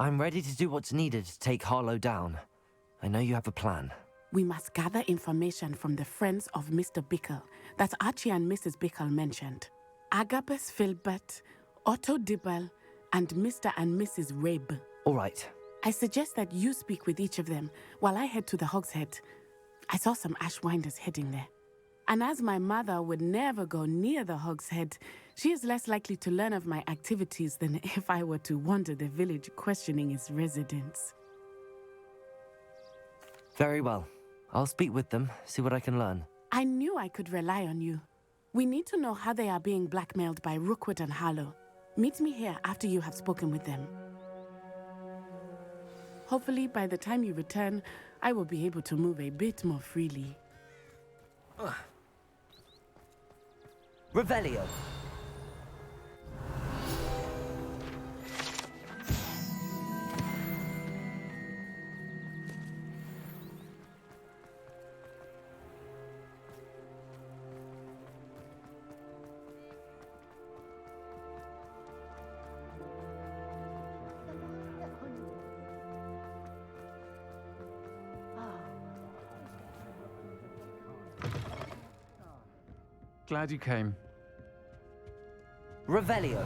I'm ready to do what's needed to take Harlow down. I know you have a plan. We must gather information from the friends of Mr. Bickle that Archie and Mrs. Bickle mentioned. Agabus Filbert, Otto Dibble, and Mr. and Mrs. Rabe. All right. I suggest that you speak with each of them while I head to the Hogshead. I saw some Ashwinders heading there. And as my mother would never go near the Hogshead, she is less likely to learn of my activities than if I were to wander the village questioning its residents. Very well. I'll speak with them, see what I can learn. I knew I could rely on you. We need to know how they are being blackmailed by Rookwood and Harlow. Meet me here after you have spoken with them. Hopefully, by the time you return, I will be able to move a bit more freely. Revelio! Glad you came. Revelio!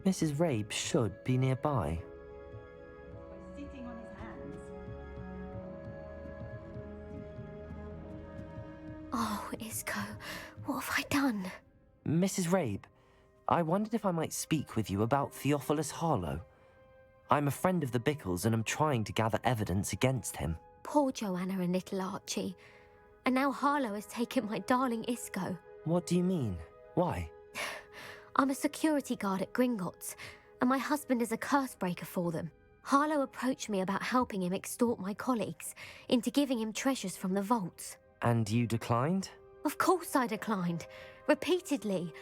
Mrs. Rabe should be nearby. Sitting on his hands. Oh, Isco, what have I done? Mrs. Rabe, I wondered if I might speak with you about Theophilus Harlow. I'm a friend of the Bickles and am trying to gather evidence against him. Poor Joanna and little Archie. And now Harlow has taken my darling Isco. What do you mean? Why? I'm a security guard at Gringotts, and my husband is a curse breaker for them. Harlow approached me about helping him extort my colleagues into giving him treasures from the vaults. And you declined? Of course I declined. Repeatedly.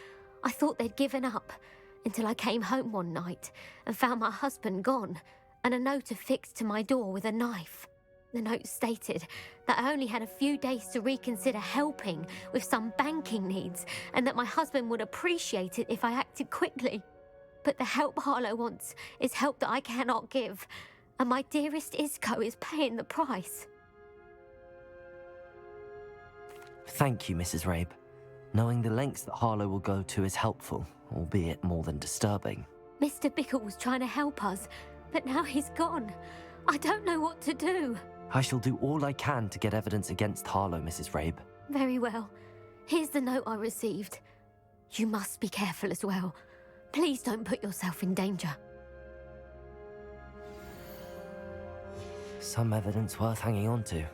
I thought they'd given up, until I came home one night and found my husband gone, and a note affixed to my door with a knife. The note stated that I only had a few days to reconsider helping with some banking needs, and that my husband would appreciate it if I acted quickly. But the help Harlow wants is help that I cannot give, and my dearest Isco is paying the price. Thank you, Mrs. Rabe. Knowing the lengths that Harlow will go to is helpful, albeit more than disturbing. Mr. Bickle was trying to help us, but now he's gone. I don't know what to do. I shall do all I can to get evidence against Harlow, Mrs. Rabe. Very well. Here's the note I received. You must be careful as well. Please don't put yourself in danger. Some evidence worth hanging on to.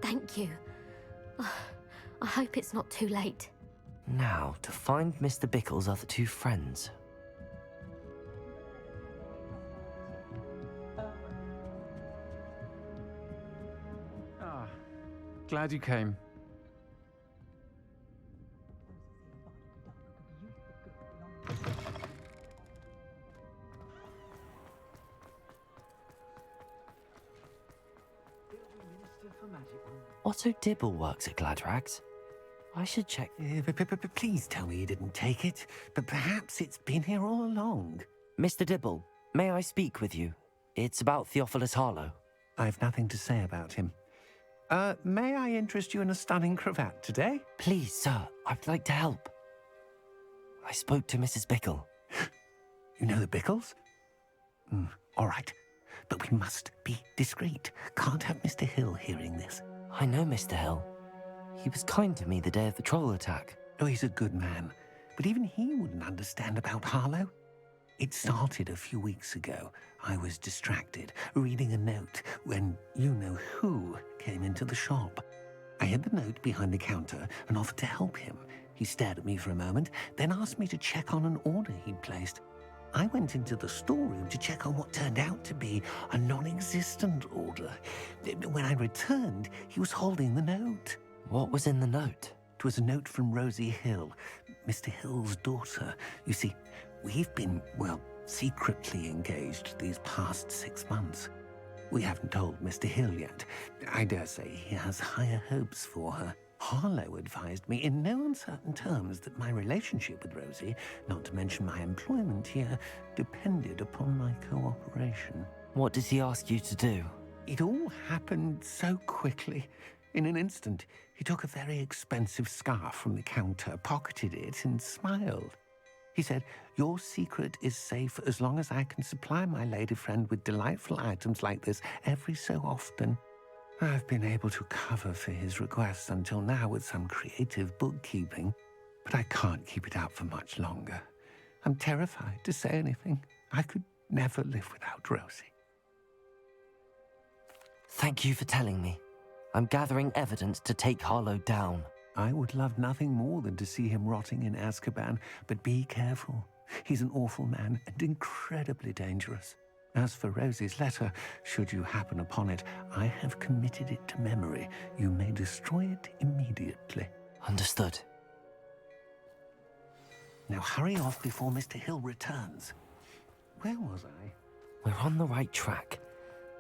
Thank you. I hope it's not too late. Now, to find Mr. Bickle's other two friends. Ah, glad you came. Otto Dibble works at Gladrags. I should check. Please tell me you didn't take it, but perhaps it's been here all along. Mr. Dibble, may I speak with you? It's about Theophilus Harlow. I've nothing to say about him. May I interest you in a stunning cravat today? Please, sir, I'd like to help. I spoke to Mrs. Bickle. You know the Bickles? All right, but we must be discreet. Can't have Mr. Hill hearing this. I know Mr. Hill. He was kind to me the day of the troll attack. Oh, he's a good man, but even he wouldn't understand about Harlow. It started a few weeks ago. I was distracted, reading a note, when you-know-who came into the shop. I hid the note behind the counter and offered to help him. He stared at me for a moment, then asked me to check on an order he'd placed. I went into the storeroom to check on what turned out to be a non-existent order. When I returned, he was holding the note. What was in the note? It was a note from Rosie Hill, Mr. Hill's daughter. You see, we've been, secretly engaged these past 6 months. We haven't told Mr. Hill yet. I dare say he has higher hopes for her. Harlow advised me in no uncertain terms that my relationship with Rosie, not to mention my employment here, depended upon my cooperation. What did he ask you to do? It all happened so quickly. In an instant, he took a very expensive scarf from the counter, pocketed it, and smiled. He said, "Your secret is safe as long as I can supply my lady friend with delightful items like this every so often." I've been able to cover for his requests until now with some creative bookkeeping, but I can't keep it up for much longer. I'm terrified to say anything. I could never live without Rosie. Thank you for telling me. I'm gathering evidence to take Harlow down. I would love nothing more than to see him rotting in Azkaban, but be careful. He's an awful man and incredibly dangerous. As for Rosie's letter, should you happen upon it, I have committed it to memory. You may destroy it immediately. Understood. Now hurry off before Mr. Hill returns. Where was I? We're on the right track.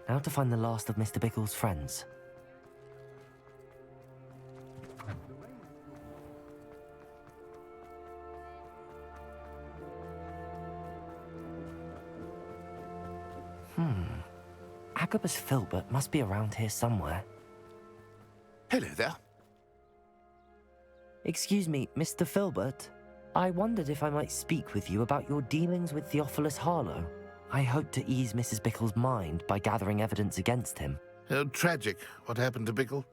Now to find the last of Mr. Bickle's friends. Agabus Filbert must be around here somewhere. Hello there. Excuse me, Mr. Filbert. I wondered if I might speak with you about your dealings with Theophilus Harlow. I hope to ease Mrs. Bickle's mind by gathering evidence against him. Tragic what happened to Bickle.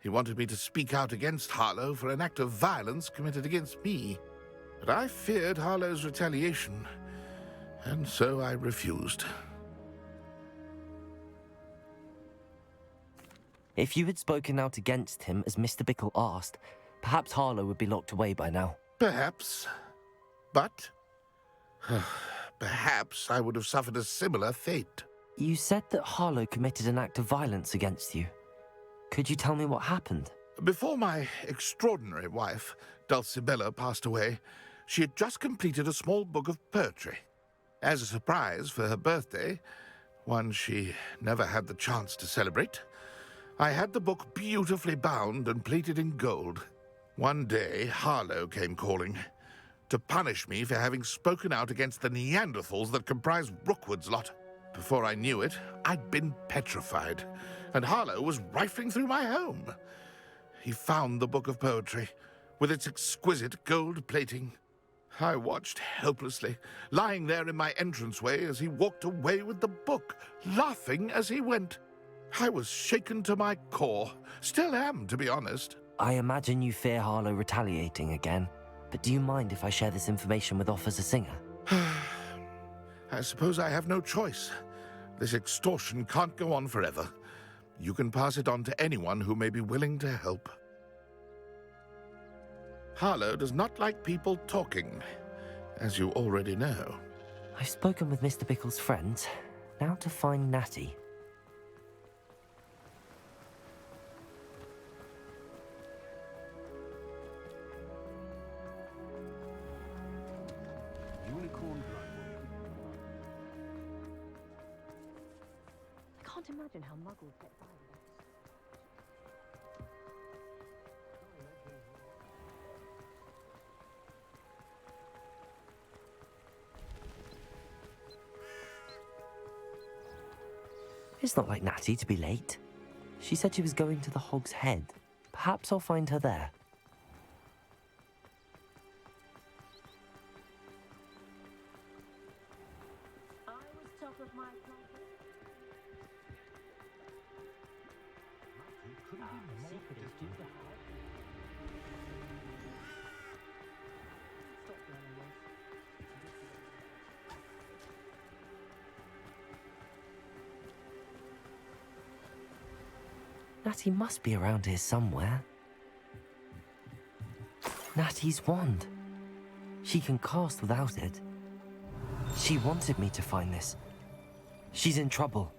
He wanted me to speak out against Harlow for an act of violence committed against me. But I feared Harlow's retaliation, and so I refused. If you had spoken out against him as Mr. Bickle asked, perhaps Harlow would be locked away by now. Perhaps. But perhaps I would have suffered a similar fate. You said that Harlow committed an act of violence against you. Could you tell me what happened? Before my extraordinary wife, Dulcibella, passed away, she had just completed a small book of poetry. As a surprise for her birthday, one she never had the chance to celebrate, I had the book beautifully bound and plated in gold. One day, Harlow came calling to punish me for having spoken out against the Neanderthals that comprise Rookwood's lot. Before I knew it, I'd been petrified, and Harlow was rifling through my home. He found the book of poetry, with its exquisite gold plating. I watched helplessly, lying there in my entranceway as he walked away with the book, laughing as he went. I was shaken to my core. Still am, to be honest. I imagine you fear Harlow retaliating again, but do you mind if I share this information with Officer Singer? I suppose I have no choice. This extortion can't go on forever. You can pass it on to anyone who may be willing to help. Harlow does not like people talking, as you already know. I've spoken with Mr. Bickle's friends. Now to find Natty. I can't imagine how muggles get by with that. It's not like Natty to be late. She said she was going to the Hog's Head. Perhaps I'll find her there. I was top of my class. Natty must be around here somewhere. Natty's wand. She can cast without it. She wanted me to find this. She's in trouble.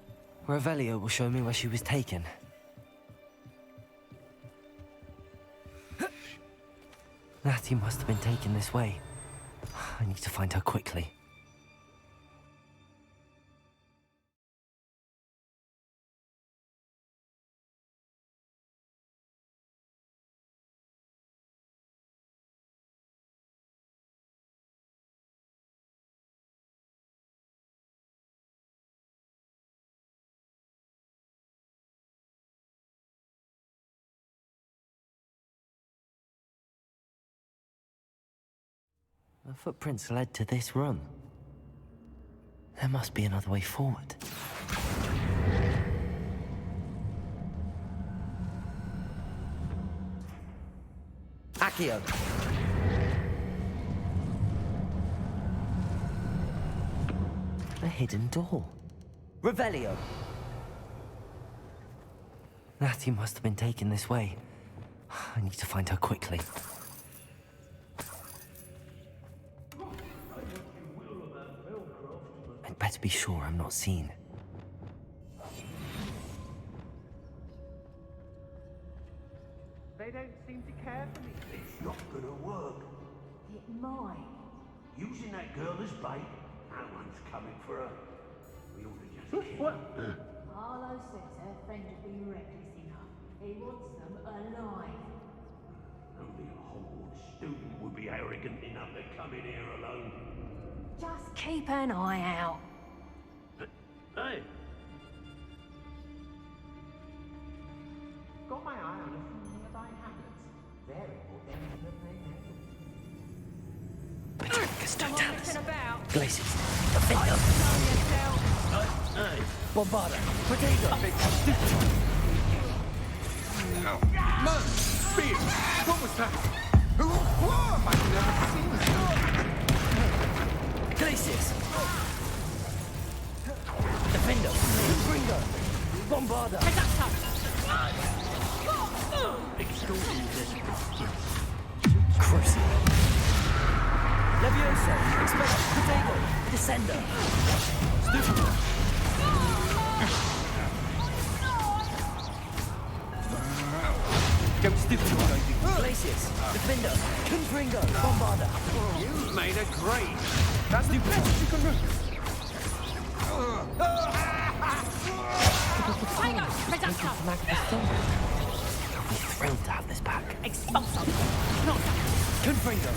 Revelio will show me where she was taken. Natty must have been taken this way. I need to find her quickly. The footprints led to this room. There must be another way forward. Accio! A hidden door. Revelio! Natty must have been taken this way. I need to find her quickly. I'd better be sure I'm not seen. They don't seem to care for me. It's not gonna work. It might. Using that girl as bait, no one's coming for her. We ought to just kill her. Harlow says her friend will be reckless enough. He wants them alive. Only a Hogwarts student would be arrogant enough to come in here alone. Just keep an eye out. Hey, Got my eye on a few nearby hamlets. Very important that they know. Patricus Totalis. About. Glacius. Defender. hey. Bombarda. Protego. Man! Spear! What was that? Whoa! I've never seen that. Glacius. Defender. Gringo. Bombarda. Extraordinary Crucible. Levioso. Expect. Protego. Descender. Stupid. Go stupid one. Glacius. Defender. Confringo. Bombarda. You made a great. That's the best you can do. I'll be thrilled to have this back. Expulso. Confringo.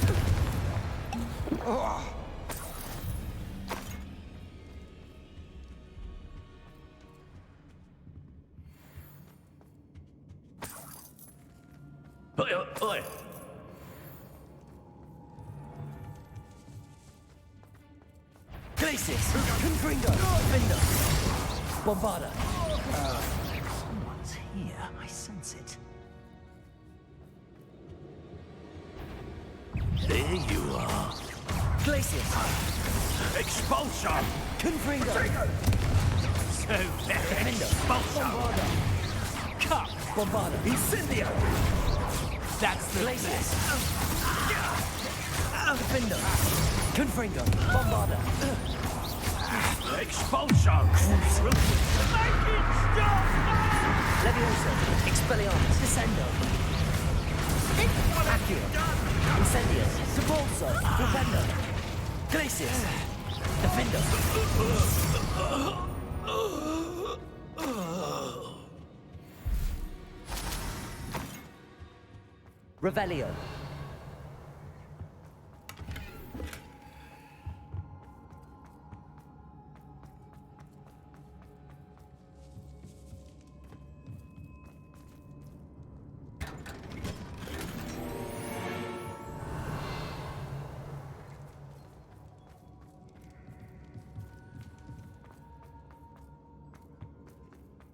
Oi. Glacius. Confringo. Defender. Bombarda. Someone's here. I sense it. There you are. Glacius. Expulsion! Confringo. So very expulsion! Bombarda. Cut! Bombarda. Incendio! That's the Glacius. Defender. Confringo. Bombarda. expulsion! Make it stop! Levioso. Expelliarmus. Descendo. Accio. Incendio. Sepulso. Defender. Glacius. Defender. Revelio.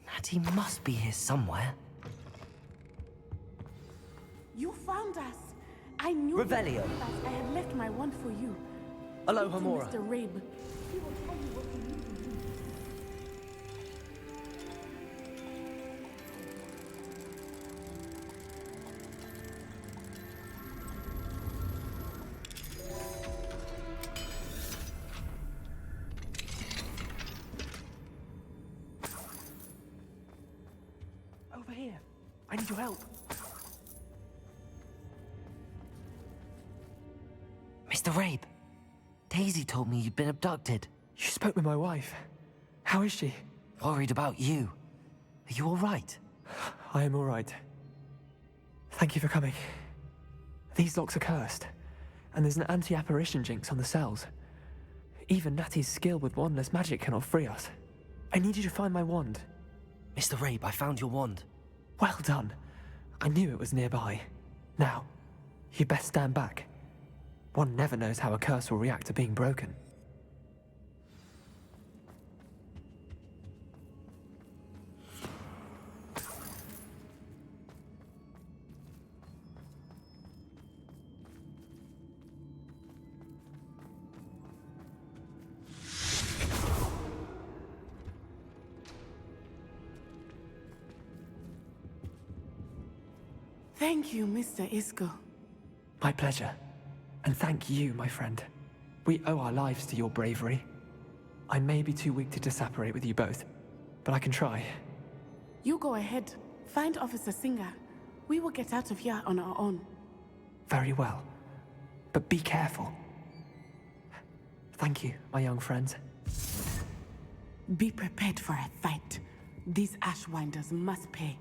Natty must be here somewhere. You found us. I knew Revelio. you found us. I had left my wand for you. Aloha To Mora. Mr. Rabe. He will tell you what you need to do. Over here. I need your help. Mr. Rabe, Daisy told me you'd been abducted. You spoke with my wife. How is she? Worried about you. Are you all right? I am all right. Thank you for coming. These locks are cursed, and there's an anti-apparition jinx on the cells. Even Natty's skill with wandless magic cannot free us. I need you to find my wand. Mr. Rabe, I found your wand. Well done. I knew it was nearby. Now, you best stand back. One never knows how a curse will react to being broken. Thank you, Mr. Isco. My pleasure. And thank you, my friend. We owe our lives to your bravery. I may be too weak to disapparate with you both, but I can try. You go ahead. Find Officer Singer. We will get out of here on our own. Very well. But be careful. Thank you, my young friends. Be prepared for a fight. These Ashwinders must pay.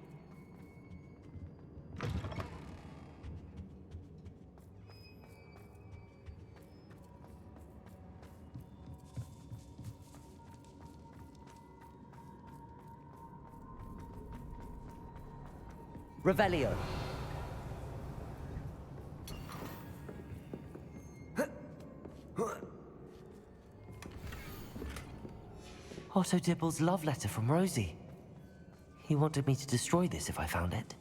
Revelio. Otto Dibble's love letter from Rosie. He wanted me to destroy this if I found it.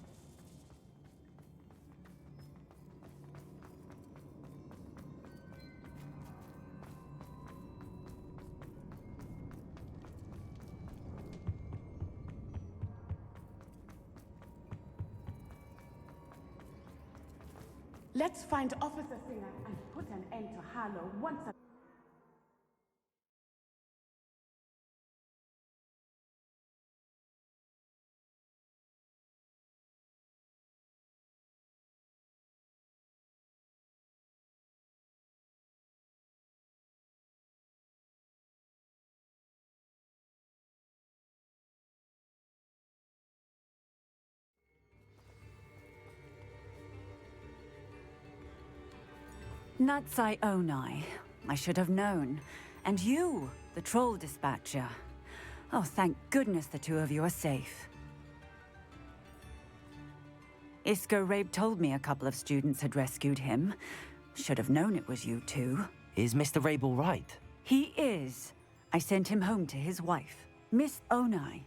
Let's find Officer Singer and put an end to Harlow once and Natsai Onai. I should have known. And you, the troll dispatcher. Oh, thank goodness the two of you are safe. Isco Rabe told me a couple of students had rescued him. Should have known it was you two. Is Mr. Rabe all right? He is. I sent him home to his wife. Miss Onai,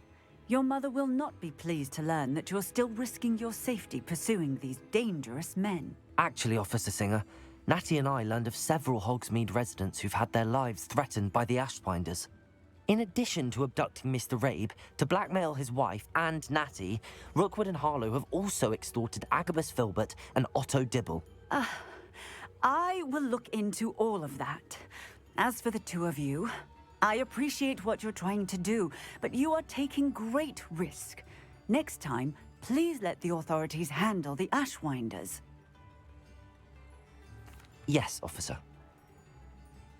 your mother will not be pleased to learn that you're still risking your safety pursuing these dangerous men. Actually, Officer Singer, Natty and I learned of several Hogsmeade residents who've had their lives threatened by the Ashwinders. In addition to abducting Mr. Rabe to blackmail his wife and Natty, Rookwood and Harlow have also extorted Agabus Filbert and Otto Dibble. I will look into all of that. As for the two of you, I appreciate what you're trying to do, but you are taking great risk. Next time, please let the authorities handle the Ashwinders. Yes, officer.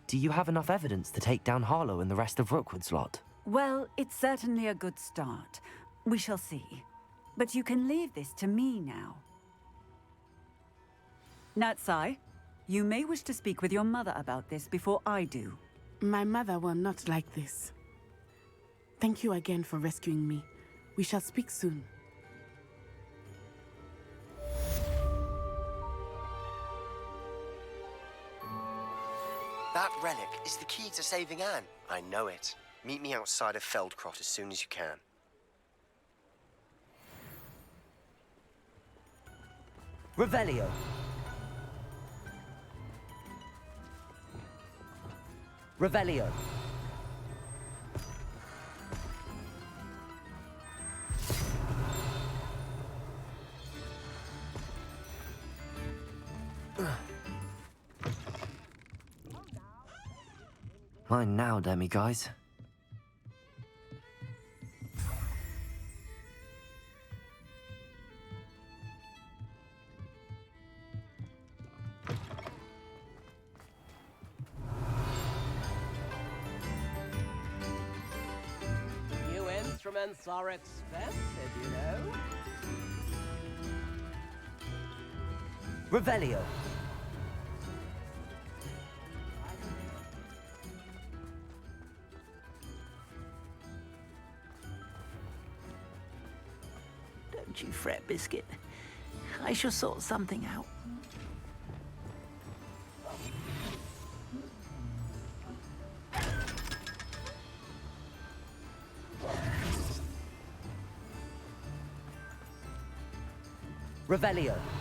Do you have enough evidence to take down Harlow and the rest of Rookwood's lot? Well, it's certainly a good start. We shall see. But you can leave this to me now. Natsai, you may wish to speak with your mother about this before I do. My mother will not like this. Thank you again for rescuing me. We shall speak soon. That relic is the key to saving Anne. I know it. Meet me outside of Feldcrot as soon as you can. Revelio. Revelio. Mine now, demi-guys. New instruments are expensive, you know. Revelio. Don't you fret, Biscuit. I shall sort something out. Revelio.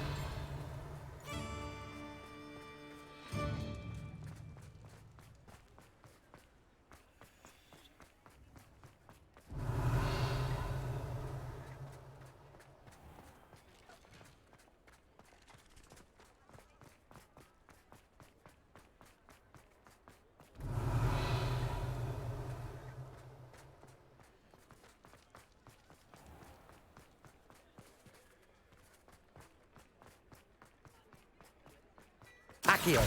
Accio.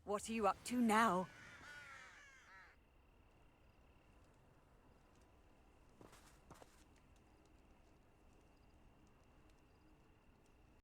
What are you up to now?